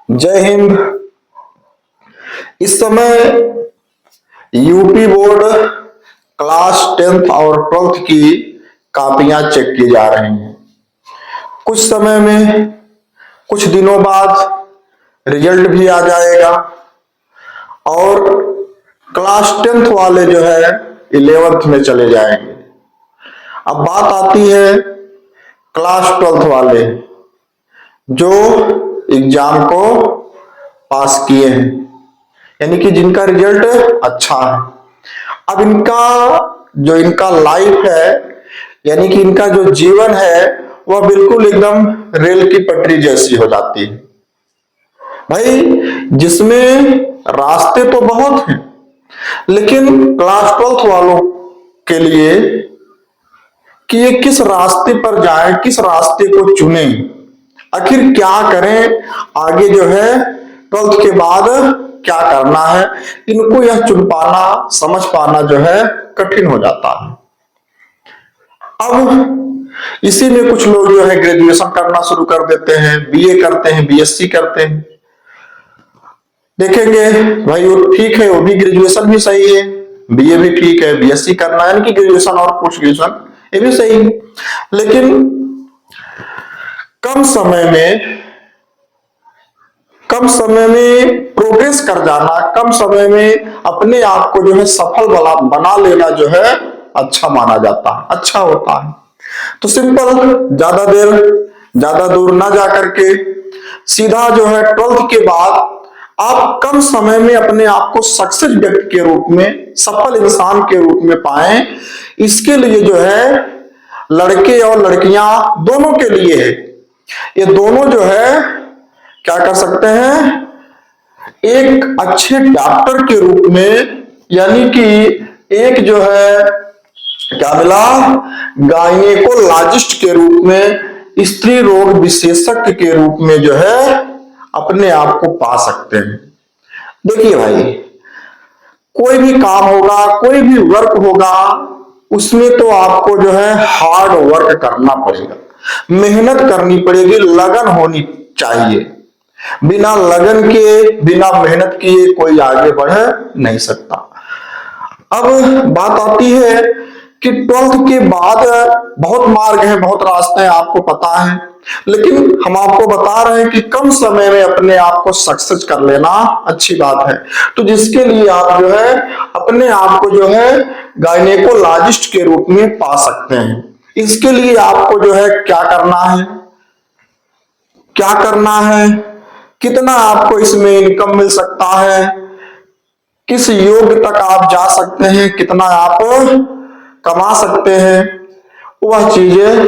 जय हिंद। इस समय यूपी बोर्ड क्लास 10th और 12th की कॉपियां चेक की जा रही हैं। कुछ समय में, कुछ दिनों बाद रिजल्ट भी आ जाएगा और क्लास 10th वाले जो है 11th में चले जाएंगे। अब बात आती है क्लास 12th वाले जो एग्जाम को पास किए हैं, यानी कि जिनका रिजल्ट अच्छा है। अब इनका लाइफ है, यानी कि इनका जो जीवन है वह बिल्कुल एकदम रेल की पटरी जैसी हो जाती है भाई, जिसमें रास्ते तो बहुत हैं, लेकिन क्लास 12th वालों के लिए कि ये किस रास्ते पर जाएं, किस रास्ते को चुने, आखिर क्या करें, आगे जो है 12th के बाद क्या करना है, इनको यह चुन पाना, समझ पाना जो है कठिन हो जाता है। अब इसी में कुछ लोग जो है ग्रेजुएशन करना शुरू कर देते हैं, बीए करते हैं, बीएससी करते हैं। देखेंगे भाई वो ठीक है, वो भी ग्रेजुएशन भी सही है, बीए भी ठीक है, बीएससी करना यानी कि ग्रेजुएशन और पोस्ट ग्रेजुएशन ये भी सही है, लेकिन कम समय में प्रोग्रेस कर जाना, कम समय में अपने आप को जो है सफल बना लेना जो है अच्छा माना जाता है, अच्छा होता है। तो सिंपल, ज्यादा दूर ना जा करके सीधा जो है 12th के बाद आप कम समय में अपने आप को सक्सेस व्यक्ति के रूप में, सफल इंसान के रूप में पाएं, इसके लिए जो है लड़के और लड़कियां दोनों के लिए है। ये दोनों जो है क्या कर सकते हैं, एक अच्छे डॉक्टर के रूप में, यानी कि एक जो है क्या मिला, गायनेकोलॉजिस्ट के रूप में, स्त्री रोग विशेषज्ञ के रूप में जो है अपने आप को पा सकते हैं। देखिए भाई, कोई भी काम होगा, कोई भी वर्क होगा, उसमें तो आपको जो है हार्ड वर्क करना पड़ेगा, मेहनत करनी पड़ेगी, लगन होनी चाहिए। बिना लगन के, बिना मेहनत किए कोई आगे बढ़ नहीं सकता। अब बात आती है कि 12th के बाद बहुत मार्ग है, बहुत रास्ते हैं, आपको पता है, लेकिन हम आपको बता रहे हैं कि कम समय में अपने आप को सक्सेस कर लेना अच्छी बात है। तो जिसके लिए आप जो है अपने आप को जो है गायनेकोलॉजिस्ट के रूप में पा सकते हैं। इसके लिए आपको जो है क्या करना है, कितना आपको इसमें इनकम मिल सकता है, किस योग तक आप जा सकते हैं, कितना आप कमा सकते हैं, वह चीजें,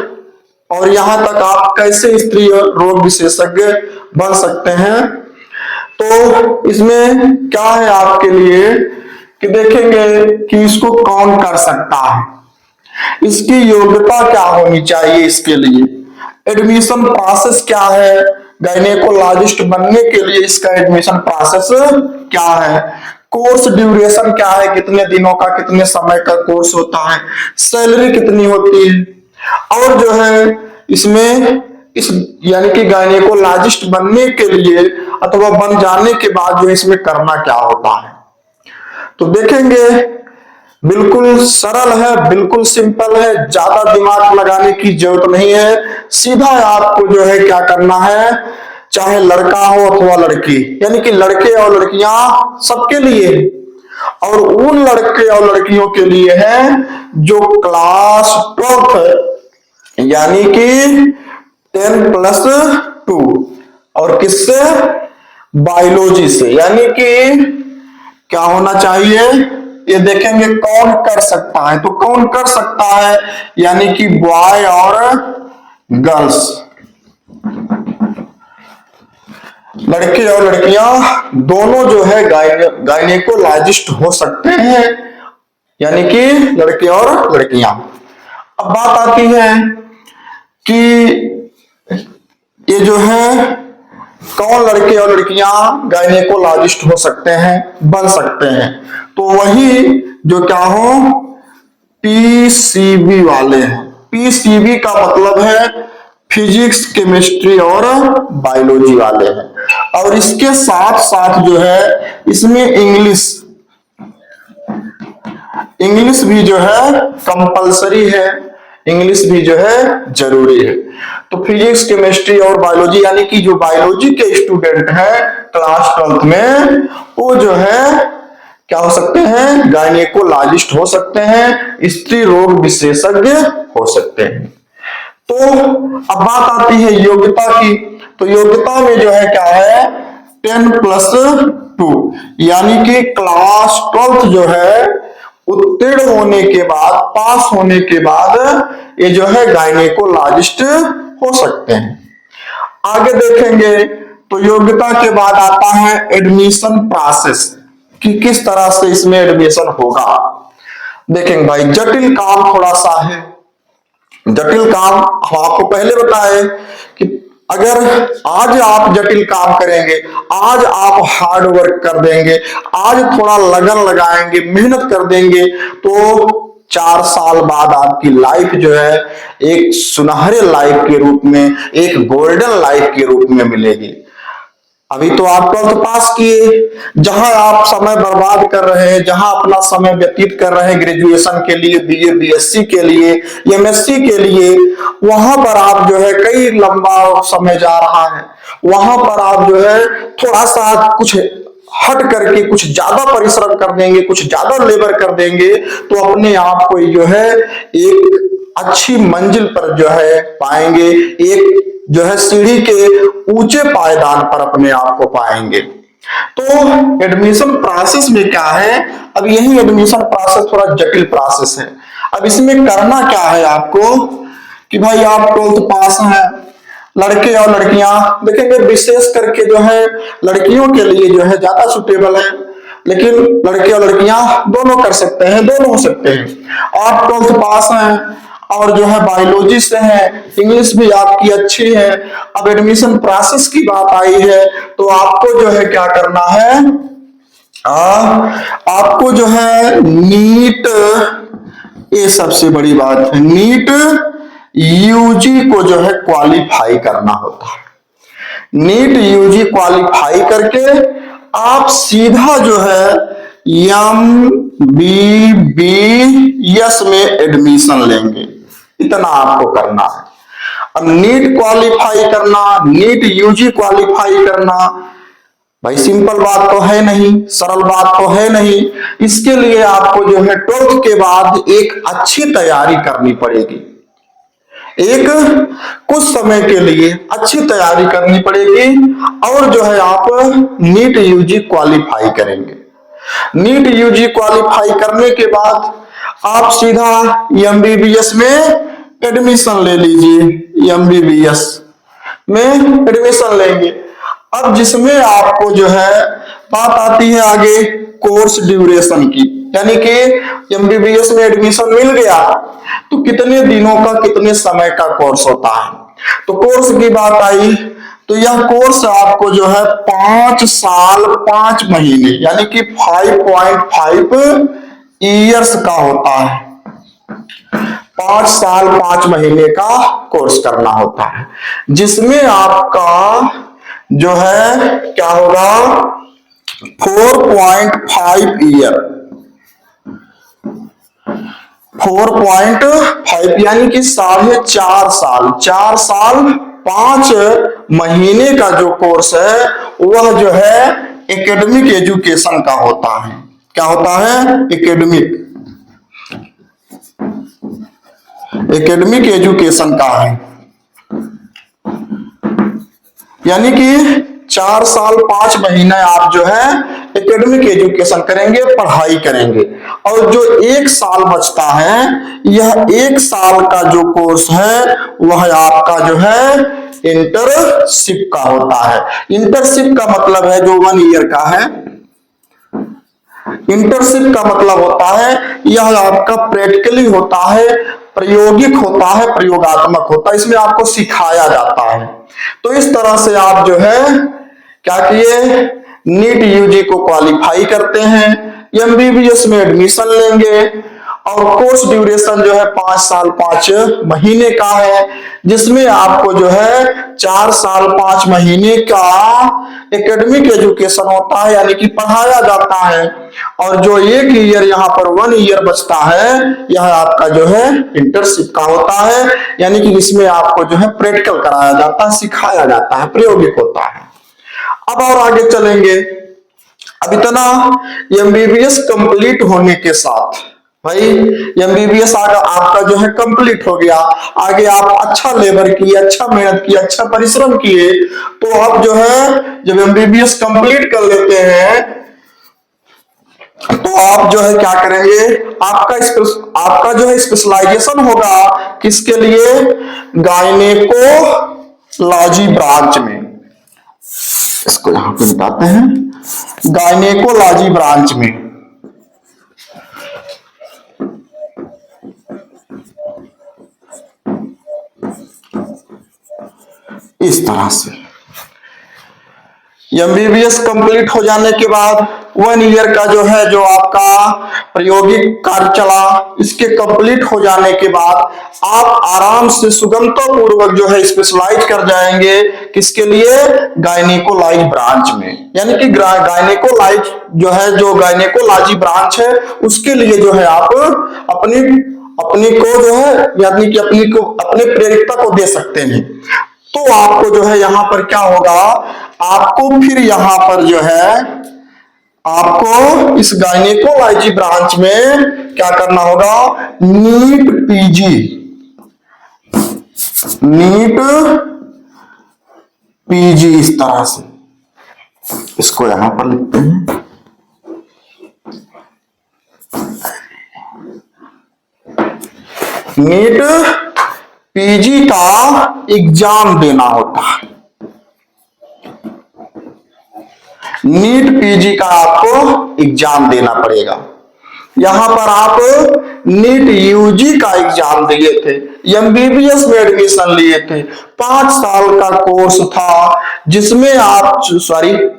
और यहां तक आप कैसे स्त्री रोग विशेषज्ञ बन सकते हैं। तो इसमें क्या है आपके लिए कि देखेंगे कि इसको कौन कर सकता है, इसकी योग्यता क्या होनी चाहिए, इसके लिए एडमिशन प्रोसेस क्या है, गायनेकोलॉजिस्ट बनने के लिए इसका एडमिशन प्रोसेस क्या है, कोर्स ड्यूरेशन क्या है, कितने दिनों का, कितने समय का कोर्स होता है, सैलरी कितनी होती है, और जो है इसमें इस यानी कि गायनेकोलॉजिस्ट बनने के लिए अथवा बन जाने के बाद जो इसमें करना क्या होता है। तो देखेंगे बिल्कुल सरल है, बिल्कुल सिंपल है, ज्यादा दिमाग लगाने की जरूरत नहीं है। सीधा आपको जो है क्या करना है, चाहे लड़का हो अथवा लड़की, यानी कि लड़के और लड़कियां सबके लिए, और उन लड़के और लड़कियों के लिए है जो क्लास 12th यानी कि 10+2 और किससे, बायोलॉजी से, यानी कि क्या होना चाहिए, ये देखेंगे कौन कर सकता है। तो कौन कर सकता है, यानी कि बॉय और गर्ल्स, लड़के और लड़कियां दोनों जो है गायनेकोलॉजिस्ट हो सकते हैं, यानी कि लड़के और लड़कियां। अब बात आती है कि ये जो है कौन लड़के और लड़कियां गायनेकोलॉजिस्ट हो सकते हैं, बन सकते हैं। तो वही जो क्या हो, पीसीबी वाले हैं। पीसीबी का मतलब है फिजिक्स, केमिस्ट्री और बायोलॉजी वाले हैं। और इसके साथ साथ जो है इसमें इंग्लिश भी जो है कंपलसरी है, इंग्लिश भी जो है जरूरी है। तो फिजिक्स, केमिस्ट्री और बायोलॉजी, यानी कि जो बायोलॉजी के स्टूडेंट हैं क्लास 12th में, वो जो है क्या हो सकते हैं, गायनेकोलॉजिस्ट हो सकते हैं, स्त्री रोग विशेषज्ञ हो सकते हैं। तो अब बात आती है योग्यता की। तो योग्यता में जो है क्या है, 10+2, यानी कि क्लास 12th जो है उत्तीर्ण होने के बाद, पास होने के बाद ये जो है गायनेकोलॉजिस्ट हो सकते हैं। आगे देखेंगे तो योग्यता के बाद आता है एडमिशन प्रोसेस, कि किस तरह से इसमें एडमिशन होगा। देखेंगे भाई, जटिल काम थोड़ा सा है। जटिल काम हम आपको पहले बताए कि अगर आज आप जटिल काम करेंगे, आज आप हार्ड वर्क कर देंगे, आज थोड़ा लगन लगाएंगे, मेहनत कर देंगे, तो 4 साल बाद आपकी लाइफ जो है एक सुनहरे लाइफ के रूप में, एक गोल्डन लाइफ के रूप में मिलेगी। अभी तो आप 12th पास किए, जहां आप समय बर्बाद कर रहे हैं, जहां अपना समय व्यतीत कर रहे हैं ग्रेजुएशन के लिए, बीए बीएससी के लिए, एमएससी के लिए, वहां पर आप जो है कई लंबा समय जा रहा है, वहां पर आप जो है थोड़ा सा कुछ हट करके कुछ ज्यादा परिश्रम कर देंगे, कुछ ज्यादा लेबर कर देंगे, तो अपने आप को जो है एक अच्छी मंजिल पर जो है पाएंगे, एक जो है सीढ़ी के ऊंचे पायदान पर अपने आप को पाएंगे। तो एडमिशन प्रोसेस में क्या है, अब यही एडमिशन प्रोसेस थोड़ा जटिल प्रोसेस है। अब इसमें करना क्या है आपको कि भाई आप 12th पास हैं, लड़के और लड़कियां देखेंगे, विशेष करके जो है लड़कियों के लिए जो है ज्यादा सुटेबल है, लेकिन लड़के और लड़कियां दोनों कर सकते हैं, दोनों हो सकते हैं। आप 12th पास हैं और जो है बायोलॉजी से है, इंग्लिश भी आपकी अच्छी है। अब एडमिशन प्रोसेस की बात आई है, तो आपको जो है क्या करना है, आपको जो है नीट, ये सबसे बड़ी बात है, नीट यूजी को जो है क्वालिफाई करना होता है। नीट यूजी क्वालिफाई करके आप सीधा जो है MBBS में एडमिशन लेंगे, इतना आपको करना है। अब नीट क्वालिफाई करना, नीट यूजी क्वालिफाई करना, भाई सिंपल बात तो है नहीं, सरल बात तो है नहीं। इसके लिए आपको जो है 12th के बाद एक अच्छी तैयारी करनी पड़ेगी, एक कुछ समय के लिए अच्छी तैयारी करनी पड़ेगी, और जो है आप नीट यूजी क्वालिफाई करेंगे। नीट यूजी क्वालिफाई करने के बाद आप सीधा एमबीबीएस में एडमिशन ले लीजिए, एमबीबीएस में एडमिशन लेंगे। अब जिसमें आपको जो है बात आती है आगे कोर्स ड्यूरेशन की, यानी कि एमबीबीएस में एडमिशन मिल गया तो कितने दिनों का, कितने समय का कोर्स होता है। तो कोर्स की बात आई तो यह कोर्स आपको जो है 5 साल 5 महीने, यानी कि 5.5 ईयर्स का होता है। 5 साल 5 महीने का कोर्स करना होता है, जिसमें आपका जो है क्या होगा, 4.5 ईयर, 4.5 यानी कि 4.5 साल, 4 साल 5 महीने का जो कोर्स है वह जो है एकेडमिक एजुकेशन का होता है। क्या होता है, एकेडमिक एजुकेशन का है, यानी कि 4 साल 5 महीने आप जो है एकेडमिक एजुकेशन करेंगे, पढ़ाई करेंगे, और जो 1 साल बचता है, यह 1 साल का जो कोर्स है वह आपका जो है इंटर्नशिप का होता है। इंटर्नशिप का मतलब है जो 1 ईयर का है। इंटर्नशिप का मतलब होता है यह आपका प्रैक्टिकली होता है, प्रायोगिक होता है, प्रयोगात्मक होता है, इसमें आपको सिखाया जाता है। तो इस तरह से आप जो है क्या किए, नीट यूजी को क्वालिफाई करते हैं, एमबीबीएस में एडमिशन लेंगे, और कोर्स ड्यूरेशन जो है 5 साल 5 महीने का है, जिसमें आपको जो है 4 साल 5 महीने का एकेडमिक एजुकेशन होता है, यानी कि पढ़ाया जाता है। और जो 1 ईयर यहाँ पर 1 ईयर बचता है, यह आपका जो है इंटर्नशिप का होता है, यानी कि इसमें आपको जो है प्रैक्टिकल कराया जाता है, सिखाया जाता है, प्रायोगिक होता है। अब और आगे चलेंगे। अब इतना एमबीबीएस कंप्लीट होने के साथ भाई, एमबीबीएस आपका जो है कंप्लीट हो गया, आगे आप अच्छा लेबर किए, अच्छा मेहनत किए, अच्छा परिश्रम किए, तो अब जो है जब एमबीबीएस कंप्लीट कर लेते हैं तो आप जो है क्या करेंगे, आपका जो है स्पेशलाइजेशन होगा किसके लिए, गायनेकोलॉजी ब्रांच में। इसको यहां पे बताते हैं, गायनेकोलॉजी ब्रांच में। इस तरह से एमबीबीएस कंप्लीट हो जाने के बाद 1 ईयर का जो है जो आपका प्रायोगिक कार्य चला, इसके कंप्लीट हो जाने के बाद आप आराम से सुगमता पूर्वक जो है स्पेशलाइज कर जाएंगे किसके लिए, गायनेकोलॉजी ब्रांच में। यानी कि गायनेकोलॉजी जो है, जो गायनेकोलॉजी ब्रांच है, उसके लिए जो है आप अपनी को जो है, यानी कि अपने प्रेरिता को दे सकते हैं। तो आपको जो है यहां पर क्या होगा, आपको फिर यहां पर जो है आपको इस गायनेकोलॉजी ब्रांच में क्या करना होगा, नीट पीजी, इस तरह से इसको यहां पर लिखते हैं। नीट पीजी का एग्जाम देना होता है। नीट पीजी का आपको एग्जाम देना पड़ेगा। यहां पर आप नीट यूजी का एग्जाम दिए थे, एमबीबीएस में एडमिशन लिए थे, 5 साल का कोर्स था, जिसमें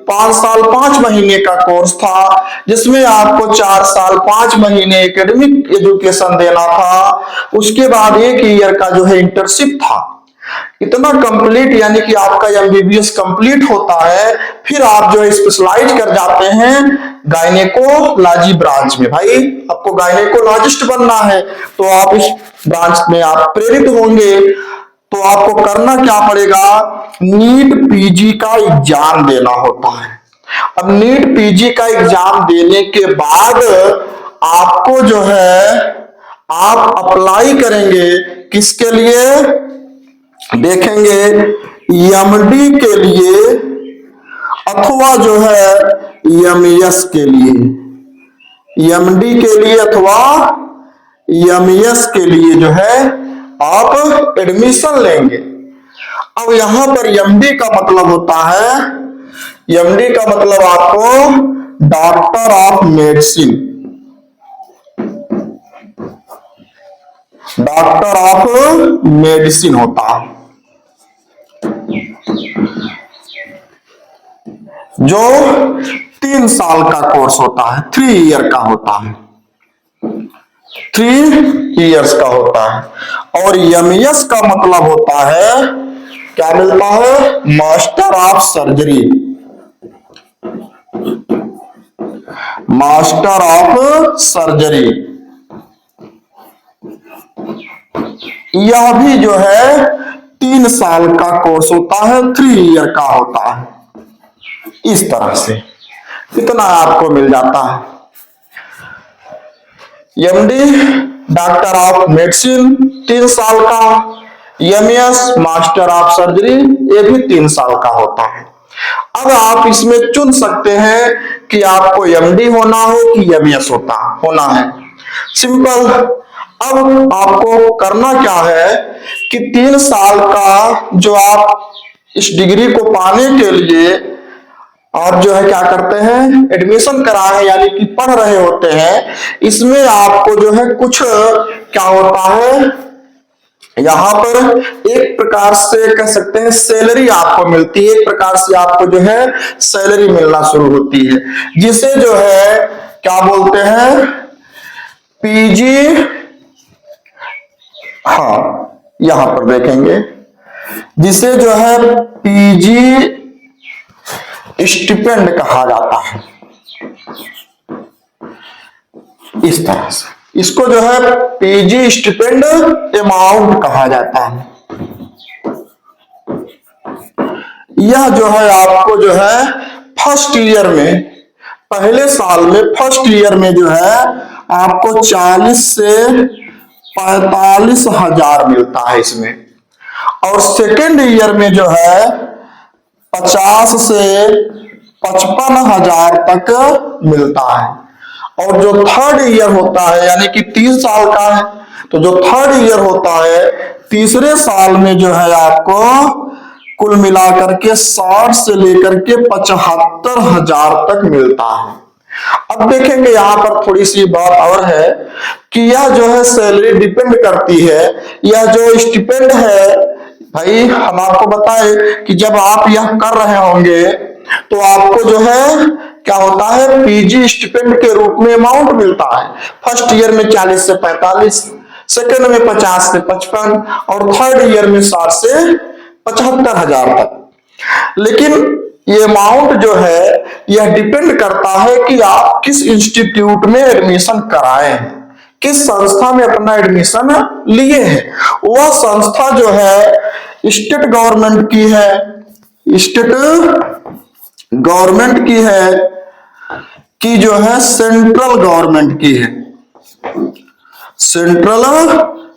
5 साल 5 महीने का कोर्स था, जिसमें आपको 4 साल 5 महीने एकेडमिक एजुकेशन देना था, उसके बाद 1 ईयर का जो है इंटर्नशिप था। इतना कंप्लीट, यानी कि आपका एमबीबीएस कंप्लीट होता है, फिर आप जो है स्पेशलाइज कर जाते हैं गायनेकोलॉजी ब्रांच में। भाई आपको गायनेकोलॉजिस्ट बनना है तो आप इस ब्रांच में आप प्रेरित होंगे, तो आपको करना क्या पड़ेगा, नीट पीजी का एग्जाम देना होता है। अब नीट पीजी का एग्जाम देने के बाद आपको जो है आप अप्लाई करेंगे किसके लिए, देखेंगे एमडी के लिए अथवा जो है एमएस के लिए, एमडी के लिए अथवा एमएस के लिए जो है आप एडमिशन लेंगे। अब यहां पर एमडी का मतलब होता है, एमडी का मतलब आपको doctor of medicine, doctor of medicine होता है, जो 3 साल का कोर्स होता है, 3 ईयर का होता है, 3 इयर्स का होता है। और एमएस का मतलब होता है, क्या मिलता है, master of surgery, master of surgery. यह भी जो है 3 साल का कोर्स होता है, 3 ईयर का होता है। इस तरह से इतना आपको मिल जाता है। एमडी डॉक्टर ऑफ मेडिसिन 3 साल का, एमएस मास्टर ऑफ सर्जरी ये भी 3 साल का होता है। अब आप इसमें चुन सकते हैं कि आपको एमडी होना हो कि एमएस होना है, सिंपल। अब आपको करना क्या है कि 3 साल का जो आप इस डिग्री को पाने के लिए और जो है क्या करते हैं, एडमिशन कराए हैं, यानी कि पढ़ रहे होते हैं, इसमें आपको जो है कुछ क्या होता है, यहां पर एक प्रकार से कह सकते हैं सैलरी आपको मिलती है, एक प्रकार से आपको जो है सैलरी मिलना शुरू होती है, जिसे जो है क्या बोलते हैं, पीजी, हाँ यहां पर देखेंगे, जिसे जो है पीजी स्टिपेंड कहा जाता है। इस तरह से इसको जो है पीजी स्टिपेंड अमाउंट कहा जाता है। यह जो है आपको जो है फर्स्ट ईयर में, पहले साल में फर्स्ट ईयर में जो है आपको 40 से 45 हजार मिलता है इसमें, और सेकेंड ईयर में जो है 50 से 55 हजार तक मिलता है। और जो थर्ड ईयर होता है यानी कि 3 साल का है, तो जो थर्ड ईयर होता है तीसरे साल में जो है आपको कुल मिलाकर के 60 से लेकर के 75 हजार तक मिलता है। अब देखेंगे यहां पर थोड़ी सी बात और है कि यह जो है सैलरी डिपेंड करती है, यह जो स्टिपेंड है भाई हम आपको बताए कि जब आप यह कर रहे होंगे तो आपको जो है क्या होता है पीजी स्टिपेंड के रूप में अमाउंट मिलता है। फर्स्ट ईयर में 40 से 45, सेकेंड में 50 से 55 और थर्ड ईयर में 60 से 75 हजार तक। लेकिन ये अमाउंट जो है यह डिपेंड करता है कि आप किस इंस्टीट्यूट में एडमिशन कराए हैं, किस संस्था में अपना एडमिशन लिए हैं। वह संस्था जो है स्टेट गवर्नमेंट की है, स्टेट गवर्नमेंट की है कि जो है सेंट्रल गवर्नमेंट की है, सेंट्रल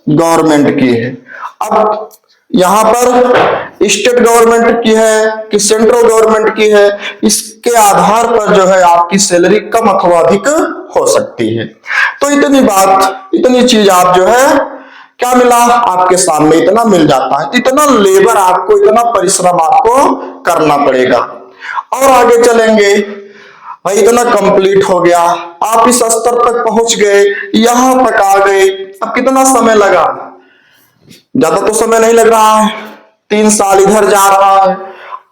गवर्नमेंट की है। अब यहां पर स्टेट गवर्नमेंट की है कि सेंट्रल गवर्नमेंट की है, इसके आधार पर जो है आपकी सैलरी कम अथवा अधिक हो सकती है। तो इतनी बात, इतनी चीज आप जो है क्या मिला आपके सामने, इतना मिल जाता है, इतना लेबर आपको, इतना परिश्रम आपको करना पड़ेगा। और आगे चलेंगे भाई, इतना कंप्लीट हो गया, आप इस स्तर तक पहुंच गए, यहां तक आ गए। अब कितना समय लगा, ज्यादा तो समय नहीं लग रहा है, 3 साल इधर जा रहा है।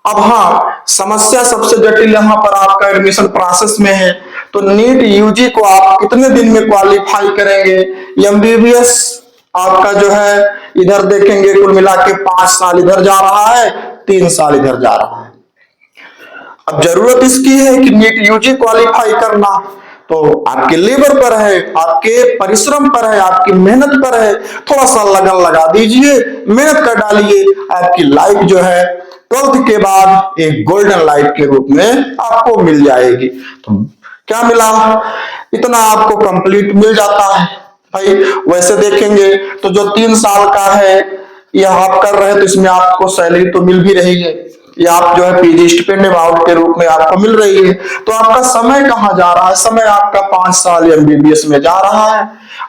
अब हाँ, समस्या सबसे जटिल यहां पर आपका एडमिशन प्रोसेस में है। तो नीट यूजी को आप कितने दिन में क्वालिफाई करेंगे, एमबीबीएस आपका जो है इधर देखेंगे कुल मिला के 5 साल इधर जा रहा है, 3 साल इधर जा रहा है। अब जरूरत इसकी है कि नीट यूजी क्वालिफाई करना, तो आपके लेबर पर है, आपके परिश्रम पर है, आपकी मेहनत पर है। थोड़ा सा लगन लगा दीजिए, मेहनत कर डालिए, आपकी लाइफ जो है 12th के बाद एक गोल्डन लाइफ के रूप में आपको मिल जाएगी। तो क्या मिला, इतना आपको कंप्लीट मिल जाता है भाई। वैसे देखेंगे तो जो 3 साल का है यह आप कर रहे हैं तो इसमें आपको सैलरी तो मिल भी रही है, या आप जो है पीजी स्टिपेंड अमाउंट के रूप में आपको मिल रही है। तो आपका समय कहां जा रहा है, समय आपका 5 साल एमबीबीएस में जा रहा है।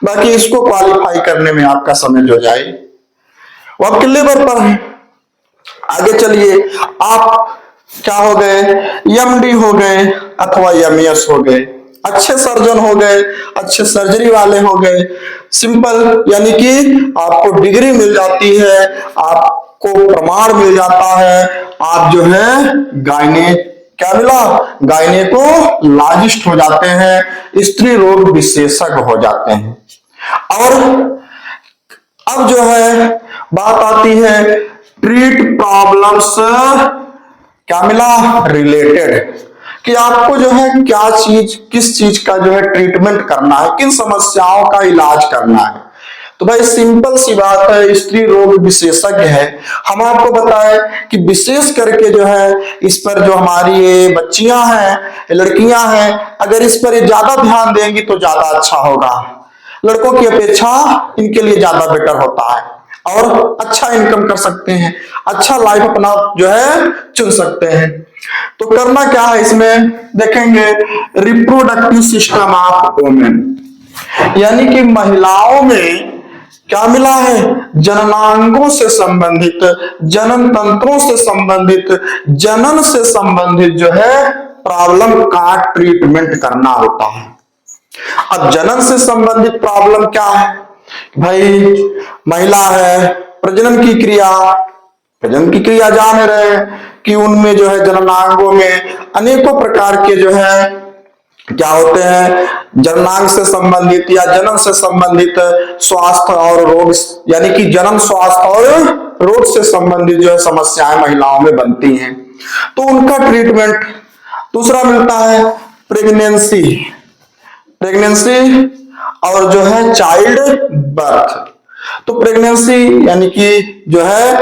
बाकी इसको क्वालिफाई करने में आपका समय जो जाए वो आपके लेबर पर है। आगे चलिए, आप क्या हो गए, एमडी हो गए अथवा एमएस हो गए, अच्छे सर्जन हो गए, अच्छे सर्जरी वाले हो गए। सिंपल यानी कि आपको डिग्री मिल जाती है, आपको प्रमाण मिल जाता है, आप जो है गायने क्या मिला, गायनेकोलॉजिस्ट हो जाते हैं, स्त्री रोग विशेषज्ञ हो जाते हैं। और अब जो है बात आती है ट्रीट प्रॉब्लम्स, क्या मिला, रिलेटेड, कि आपको जो है क्या चीज, किस चीज का जो है ट्रीटमेंट करना है, किन समस्याओं का इलाज करना है। तो भाई सिंपल सी बात है, स्त्री रोग विशेषज्ञ है। हम आपको बताएं कि विशेष करके जो है इस पर जो हमारी ये बच्चियां हैं, लड़कियां हैं, अगर इस पर ज्यादा ध्यान देंगी तो ज्यादा अच्छा होगा। लड़कों की अपेक्षा इनके लिए ज्यादा बेटर होता है और अच्छा इनकम कर सकते हैं, अच्छा लाइफ अपना जो है चुन सकते हैं। तो करना क्या है इसमें देखेंगे, रिप्रोडक्टिव सिस्टम ऑफ वुमेन, यानी कि महिलाओं में क्या मिला है, जननांगों से संबंधित, जनन तंत्रों से संबंधित, जनन से संबंधित जो है प्रॉब्लम का ट्रीटमेंट करना होता है। अब जनन से संबंधित प्रॉब्लम क्या है भाई, महिला है, प्रजनन की क्रिया जान रहे हैं कि उनमें जो है जननांगों में अनेकों प्रकार के जो है क्या होते हैं, जननांग से संबंधित या जन्म से संबंधित स्वास्थ्य और रोग, यानी कि जन्म स्वास्थ्य और रोग से संबंधित जो है समस्याएं महिलाओं में बनती हैं, तो उनका ट्रीटमेंट। दूसरा मिलता है प्रेगनेंसी, प्रेगनेंसी और जो है चाइल्ड बर्थ। तो प्रेगनेंसी यानी कि जो है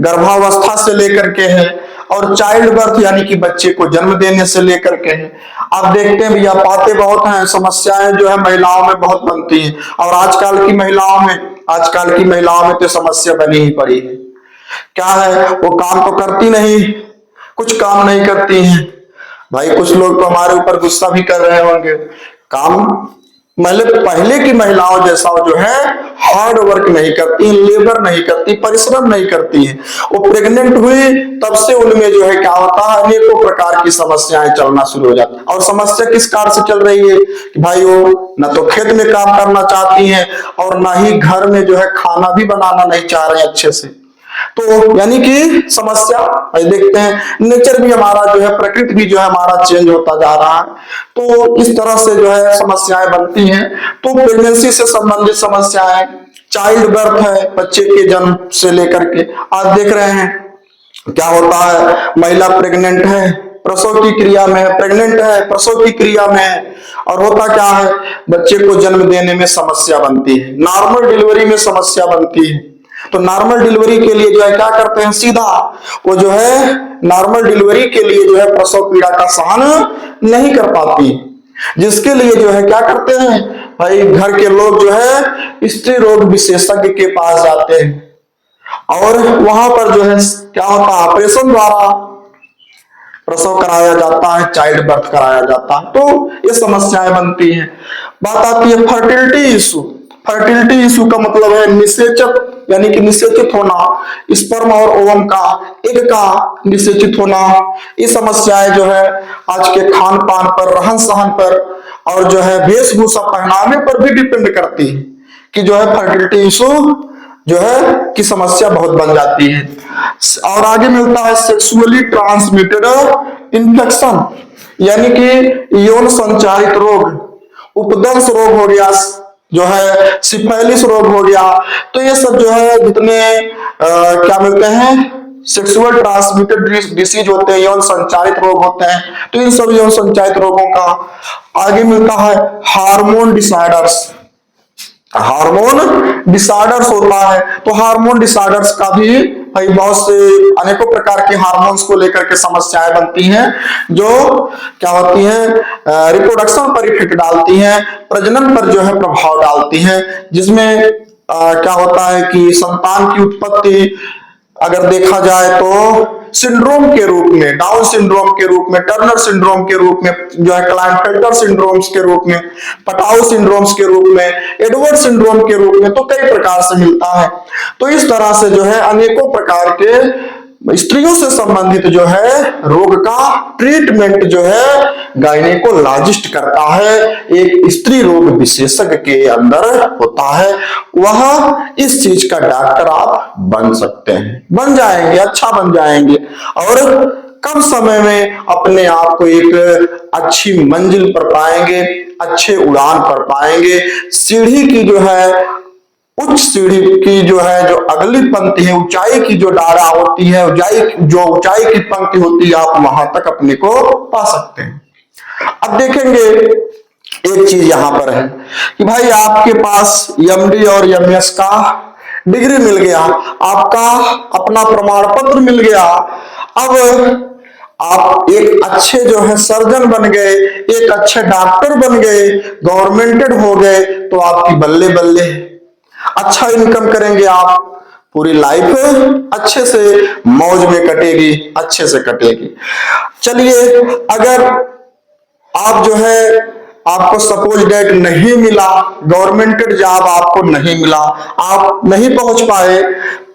गर्भावस्था से लेकर के है, और चाइल्ड बर्थ यानी कि बच्चे को जन्म देने से लेकर के है। आप देखते हैं भैया, बातें बहुत हैं, समस्याएं जो है महिलाओं में बहुत बनती हैं, और आजकल की महिलाओं में तो समस्या बनी ही पड़ी है। क्या है, वो काम तो करती नहीं, कुछ काम नहीं करती हैं। भाई कुछ लोग तो हमारे ऊपर गुस्सा भी कर रहे होंगे, काम मतलब पहले की महिलाओं जैसा जो है हार्ड वर्क नहीं करती, लेबर नहीं करती, परिश्रम नहीं करती है। वो प्रेग्नेंट हुई तब से उनमें जो है क्या होता है, अनेकों प्रकार की समस्याएं चलना शुरू हो जाती है। और समस्या किस कारण से चल रही है कि भाई वो न तो खेत में काम करना चाहती हैं, और ना ही घर में जो है खाना भी बनाना नहीं चाह रहे हैं अच्छे से। तो यानी कि समस्या देखते हैं, नेचर भी हमारा जो है, प्रकृति भी जो है हमारा चेंज होता जा रहा है। तो इस तरह से जो है समस्याएं बनती हैं। तो प्रेगनेंसी से संबंधित समस्याएं, चाइल्ड बर्थ है, बच्चे के जन्म से लेकर के आज देख रहे हैं क्या होता है, महिला प्रेग्नेंट है, प्रसव की क्रिया में है, प्रेग्नेंट है, प्रसव की क्रिया में है, और होता क्या है, बच्चे को जन्म देने में समस्या बनती है, नॉर्मल डिलीवरी में समस्या बनती है। तो नॉर्मल डिलीवरी के लिए जो है क्या करते हैं, सीधा वो जो है नॉर्मल डिलीवरी के लिए जो है प्रसव पीड़ा का सहन नहीं कर पाती, जिसके लिए जो है क्या करते हैं भाई, घर के लोग जो है स्त्री रोग विशेषज्ञ के पास जाते हैं, और वहां पर जो है क्या होता है, ऑपरेशन द्वारा प्रसव कराया जाता है, चाइल्ड बर्थ कराया जाता है। तो ये समस्याएं बनती हैं। बात आती है फर्टिलिटी इशू। फर्टिलिटी इशू का मतलब है निषेचक, यानी कि निषेचित होना, स्पर्म और ओवम का, एग का निषेचित होना। ये समस्याएं जो है आज के खान पान पर, रहन सहन पर, और जो है वेशभूषा पहनावे पर भी डिपेंड करती है कि जो है फर्टिलिटी इशू जो है की समस्या बहुत बन जाती है। और आगे मिलता है सेक्सुअली ट्रांसमिटेड इन्फेक्शन, यानी कि यौन संचारित रोग, उपदंश रोग हो गया, जो है सिफिलिस रोग हो गया। तो ये सब जो है जितने क्या मिलते हैं, सेक्सुअल ट्रांसमिटेड डिसीज होते हैं, यौन संचारित रोग होते हैं। तो इन सब यौन संचारित रोगों का आगे मिलता है हार्मोन डिसऑर्डर्स। हार्मोन डिसऑर्डर्स होता है, तो हार्मोन डिसऑर्डर्स का भी भाई बहुत से अनेकों प्रकार के हार्मोन्स को लेकर के समस्याएं बनती हैं, जो क्या होती हैं, रिप्रोडक्शन पर इफेक्ट डालती हैं, प्रजनन पर जो है प्रभाव डालती हैं, जिसमें क्या होता है कि संतान की उत्पत्ति अगर देखा जाए तो सिंड्रोम के रूप में, डाउन सिंड्रोम के रूप में, टर्नर सिंड्रोम के रूप में, जो है क्लाइनफेल्टर सिंड्रोम्स के रूप में, पटाउ सिंड्रोम्स के रूप में, एडवर्ड सिंड्रोम के रूप में, तो कई प्रकार से मिलता है। तो इस तरह से जो है अनेकों प्रकार के स्त्रियों से संबंधित जो है रोग का ट्रीटमेंट जो है गायनेकोलॉजिस्ट करता है, एक स्त्री रोग विशेषज्ञ के अंदर होता है। वह इस चीज का डॉक्टर आप बन सकते हैं, बन जाएंगे, अच्छा बन जाएंगे, और कम समय में अपने आप को एक अच्छी मंजिल पर पाएंगे, अच्छे उड़ान पर पाएंगे। सीढ़ी की जो है, उच्च सीढ़ी की जो है, जो अगली पंक्ति है, ऊंचाई की जो डारा होती है, ऊंचाई की पंक्ति होती है, आप वहां तक अपने को पा सकते हैं। अब देखेंगे एक चीज यहां पर है कि भाई आपके पास एमडी और एमएस का डिग्री मिल गया, आपका अपना प्रमाण पत्र मिल गया। अब आप एक अच्छे जो है सर्जन बन गए, एक अच्छे डॉक्टर बन गए, गवर्नमेंटेड हो गए, तो आपकी बल्ले बल्ले, अच्छा इनकम करेंगे आप, पूरी लाइफ अच्छे से मौज में कटेगी, अच्छे से कटेगी। चलिए, अगर आप जो है, आपको सपोज डेट नहीं मिला, गवर्नमेंटेड जॉब आपको नहीं मिला, आप नहीं पहुंच पाए,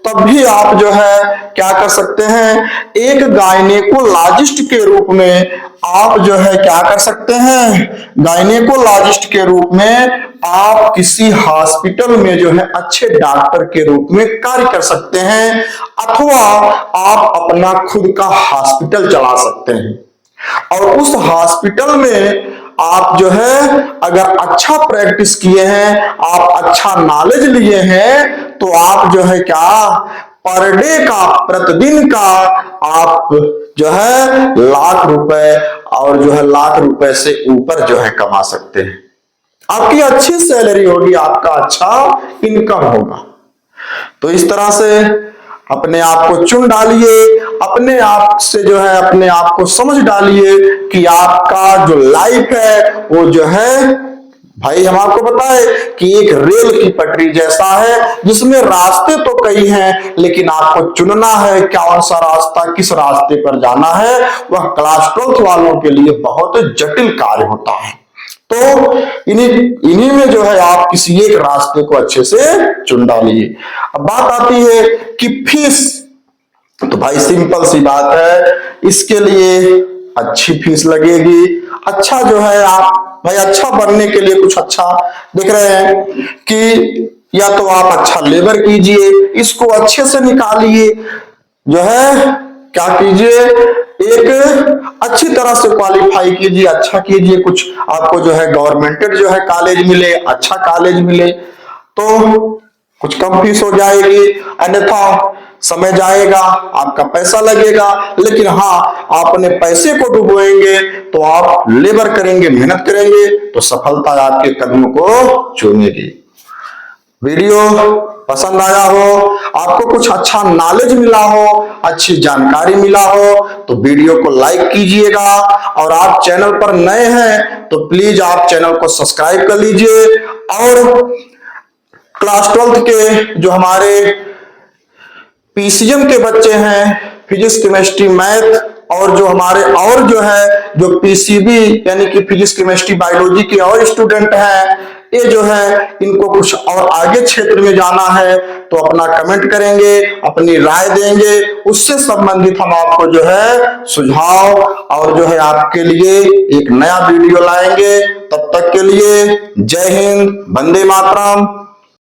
तब भी आप जो है क्या कर सकते हैं, एक गायनेकोलॉजिस्ट के रूप में आप जो है क्या कर सकते हैं, गायनेकोलॉजिस्ट के रूप में आप किसी हॉस्पिटल में जो है अच्छे डॉक्टर के रूप में कार्य कर सकते हैं, अथवा आप अपना खुद का हॉस्पिटल चला सकते हैं, और उस हॉस्पिटल में आप जो है अगर अच्छा प्रैक्टिस किए हैं, आप अच्छा नॉलेज लिए हैं, तो आप जो है क्या पर डे का, प्रतिदिन का आप जो है लाख रुपए और जो है लाख रुपए से ऊपर जो है कमा सकते हैं। आपकी अच्छी सैलरी होगी, आपका अच्छा इनकम होगा। तो इस तरह से अपने आप को चुन डालिए, अपने आप से जो है अपने आप को समझ डालिए कि आपका जो लाइफ है वो जो है, भाई हम आपको बताए कि एक रेल की पटरी जैसा है, जिसमें रास्ते तो कई हैं, लेकिन आपको चुनना है कौन सा रास्ता, किस रास्ते पर जाना है। वह क्लास 12th वालों के लिए बहुत जटिल कार्य होता है। तो इन्हीं में जो है आप किसी एक रास्ते को अच्छे से चुन डालिए। अब बात आती है कि फीस, तो भाई सिंपल सी बात है, इसके लिए अच्छी फीस लगेगी। अच्छा जो है आप भाई अच्छा बनने के लिए कुछ अच्छा देख रहे हैं कि या तो आप अच्छा लेबर कीजिए, इसको अच्छे से निकालिए, जो है क्या कीजिए, एक अच्छी तरह से क्वालिफाई कीजिए, अच्छा कीजिए, कुछ आपको जो है गवर्नमेंटेड जो है कॉलेज मिले, अच्छा कॉलेज मिले तो कुछ कम फीस हो जाएगी, अन्यथा समय जाएगा, आपका पैसा लगेगा। लेकिन हाँ, आप अपने पैसे को डुबोएंगे तो आप लेबर करेंगे, मेहनत करेंगे तो सफलता आपके कदमों को चूमेगी। वीडियो पसंद आया हो, आपको कुछ अच्छा नॉलेज मिला हो, अच्छी जानकारी मिला हो, तो वीडियो को लाइक कीजिएगा। और आप चैनल पर नए हैं तो प्लीज आप चैनल को सब्सक्राइब कर लीजिए। और क्लास 12th के जो हमारे पीसीएम के बच्चे हैं, फिजिक्स केमिस्ट्री मैथ, और जो हमारे और जो है जो पीसीबी यानी कि फिजिक्स केमिस्ट्री बायोलॉजी के और स्टूडेंट हैं, ये जो है इनको कुछ और आगे क्षेत्र में जाना है तो अपना कमेंट करेंगे, अपनी राय देंगे, उससे संबंधित हम आपको जो है सुझाव और जो है आपके लिए एक नया वीडियो लाएंगे। तब तक के लिए जय हिंद, वंदे मातरम।